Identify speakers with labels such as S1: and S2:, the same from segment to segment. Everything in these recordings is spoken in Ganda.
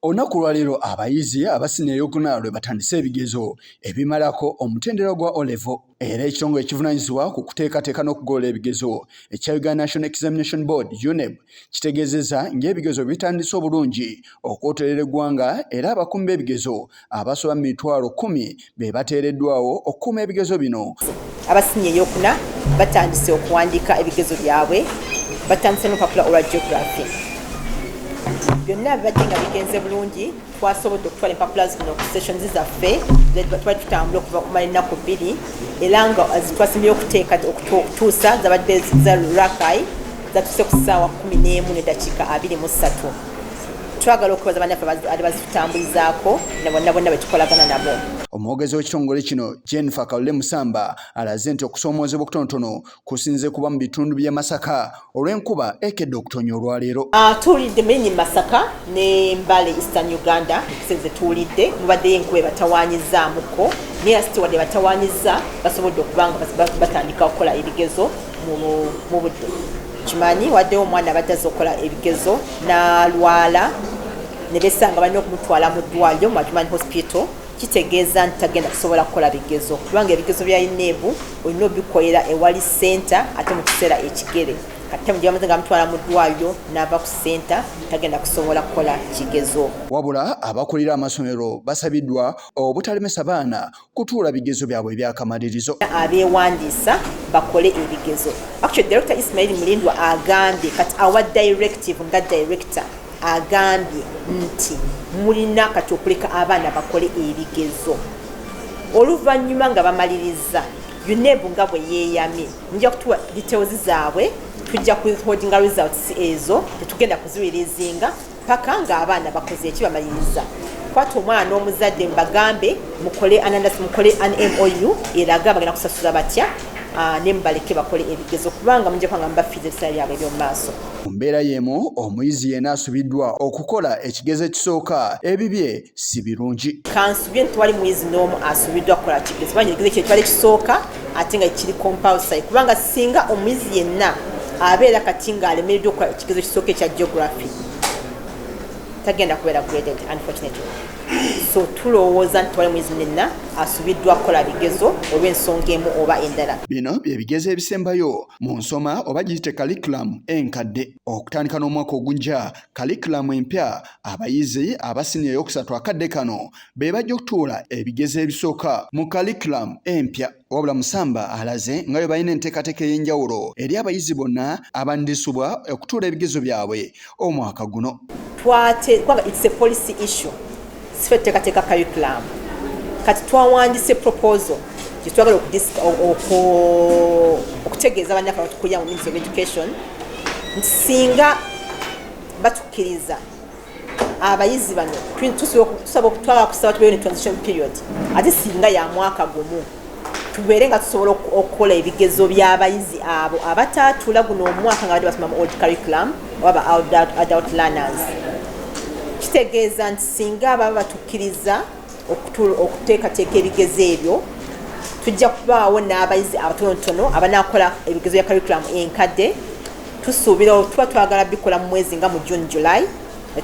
S1: Olunaku lwa leero abayizi abasiniya eyokuna lwe batandise ebigezo ebimalako omutendera gwa O-level era ekitongole ekivunaanyizibwa ku kuteekateeka n'okugolola ebigezo ekya Uganda National Examination Board UNEB kitegeezezza ng'ebigezo bitandise obulungi okwoterera eggwanga era abakuumi b'ebigezo abasoba mu 10,000 be bateereddwawo okukuuma ebigezo bino.
S2: Abasiniya eyokuna batandise okuwandiika ebigezo byabwe, batandise n'olupapula olwa geography. Byonna bibadde nga bigenze bulungi, twasobodde okutwala empapula zino ku sessions zaffe twali tutambula okuva okumala ennaku 2 era nga twasimbye okutuusa zabadde za Rakai zatuuse ku ssaawa 11:23. Twagala okubaza bannaffe ali bazitutambulizaako na bonna be tukolagana nabo.
S1: Omwogezi w'ekitongole kino Jennifer Kalule Musamba alaze nti okusoomoozebwa okutonotono kusinze kuba mu bitundu by'e Masaka olw'enkuba ekedde okutonya olwaleero.
S2: Tuwulidde Mmenyi Masaka ne Mbale Eastern Uganda ekiseeze tuwulidde mubaddeyo enkuba ebatawaanyizaamuko naye asite wadde batawaanyizza basobodde okuba nga batandika okukola ebigezo mu budde. Kimanyi waddeyo omwana abaddaze okukola ebigezo n'alwala ne besanga balina okumutwala mu ddwaliro mu Adjumani Hospital. Kitegeeza nti tagenda kusobola kukola bigezo kubanga ebigezo bya UNEB olina obikolera ewali center ate mu kiseera ekigere. Kati mujja bamaze nga mutwala mu ddwaliro n'ava ku center tagenda kusobola kukola kigezo.
S1: Wabula abakulira amasomero basabiddwa obutalemesa baana kutuula bigezo byabwe ebyakamalirizo.
S2: Abeewandiisa bakole ebigezo. Actually Director Ismail Mulindwa agambye kati awa directive nga director agambye nti mulina kati okuleka abaana bakole ebigezo oluvannyuma nga bamaliriza UNEB nga bwe yeeyamye nja kutuwa details zaabwe tujja kuholdinga results ezo tetugenda kuziwirizinga paka nga abaana bakoze ekibamaliriza. Kwata omwana omuzadde mbagambe mukole ananas mukole an MOU eraga bagenda kusasula batya ne mbaleke bakole ebigezo kubanga mujja kwanga mbafize ebisale byabwe eby'omu maaso.
S1: Mu mbeera y'emu omuyizi yenna asubiddwa okukola ekigezo ekisooka ebibye si birungi.
S2: Kansubye nti wali muyizi n'omu asubiddwa kukola kigezo kubanga ekigezo kye twali kisooka ate nga kiri compulsory kubanga singa omuyizi yenna abeera kati ng'alemereddwa okukola ekigezo ekisooka ekya geography tagenda kubeera graded unfortunately. So tulowooza nti wali muyizi yenna asubiddwa kukola bigezo olw'ensonga emu oba endala.
S1: Bino bye bigezo ebisembayo mu nsoma oba giyite curriculum enkadde. Okutandika n'omwaka ogunja curriculum empya abayizi abasiniya eyokusatu akadde kano be bajja okutuula ebigezo ebisooka mu curriculum empya. Wabula Musamba alaze nga bwe balina enteekateeka ey'enjawulo eri abayizi bonna abandisibwa okutuula ebigezo byabwe omwaka guno.
S2: Kubanga it's a policy issue. Sife teekateeka curriculum. Kati twawandise proposal gyetwagala okutegeeza bannaffe abatukulira mu Ministry of Education nti singa batukkiriza abayizi bano tusaba okutwala kusaba tubeeyo ne transition period ate singa ya mwaka gumu tubeere nga tusobola okukola ebigezo by'abayizi abo abataatula guno omwaka nga badde basoma mu old curriculum oba adult learners. Kitegeeza nti singa baba batukkiriza okuteekateeka ebigezo ebyo tujja kubaawo n'abayizi abatonotono abanaakola ebigezo bya curriculum enkadde. Tusuubira tuba twagala bikola mu mwezi nga mu June July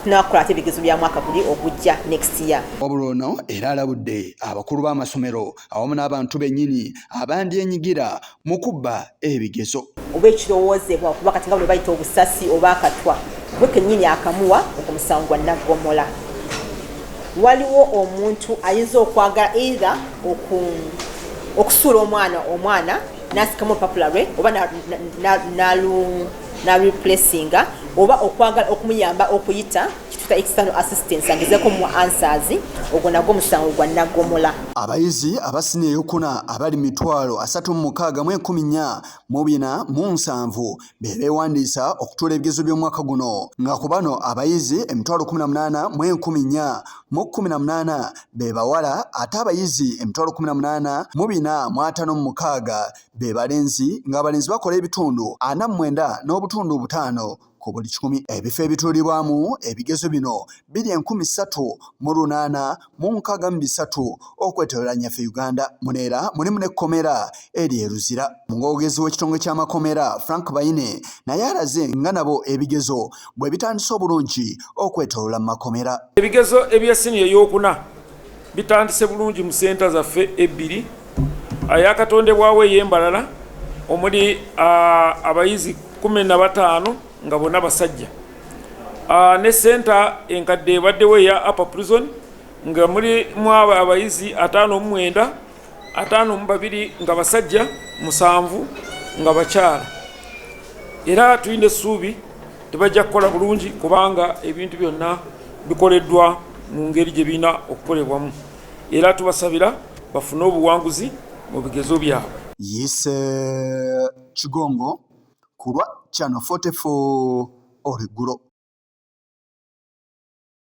S2: tunakola ate ebigezo bya mwaka guli ogujja next year.
S1: Wabula ono era alabudde abakulu b'amasomero awamu n'abantu bennyini abandyenyigira mu kubba ebigezo.
S2: Oba ekirowoozebwa kuba kati nga bwe bayita obusasi oba akatwa bwe kennyini akamuwa okumusango gwa naggomola. Waliwo omuntu ayinza okwagala either okusuula omwana n'asikamu olupapula lwe oba n'aluplacinga oba okwagala okumuyamba okuyita kituta external assistance angezeeko mu answers ogwo nagwo omusango gwa naggomola.
S1: Abayizi abasiniya eyokuna abali 36,147 be beewandiisa okutuula ebigezo by'omwaka guno nga ku bano abayizi 18,418 be bawala ate abayizi 18,456 be balenzi ng'abalenzi bakola ebitundu 49 n'obutundu 5 ku buli 100. Ebifo ebituulibwamu ebigezo bino biri 3,863 okwetooloola nnyaffe Uganda. Muneera mulimu n'ekkomera eri Eruzira. Omwogezi w'ekitongole ky'amakomera Frank Bayine naye alaze nga nabo ebigezo bwe bitandise obulungi okwetooloola mu makomera.
S3: Ebigezo ebya siniya ey'okuna bitandise bulungi mu senta zaffe ebbiri ayakatondebwawo ey'embalala omuli abayizi 15 nga bonna basajja, ne senta enkadde ebaddewo eya Upper Prison nga mulimu abayizi 59, 52 nga basajja, 7 nga bakyala. Era tulina essuubi tebajja kukola bulungi kubanga ebintu byonna bikoleddwa mu ngeri gye bina okukolebwamu, era tubasabira bafune obuwanguzi mu bigezo byabwe.
S1: Yise Kigongo kulwa Channel 44 Oliguro.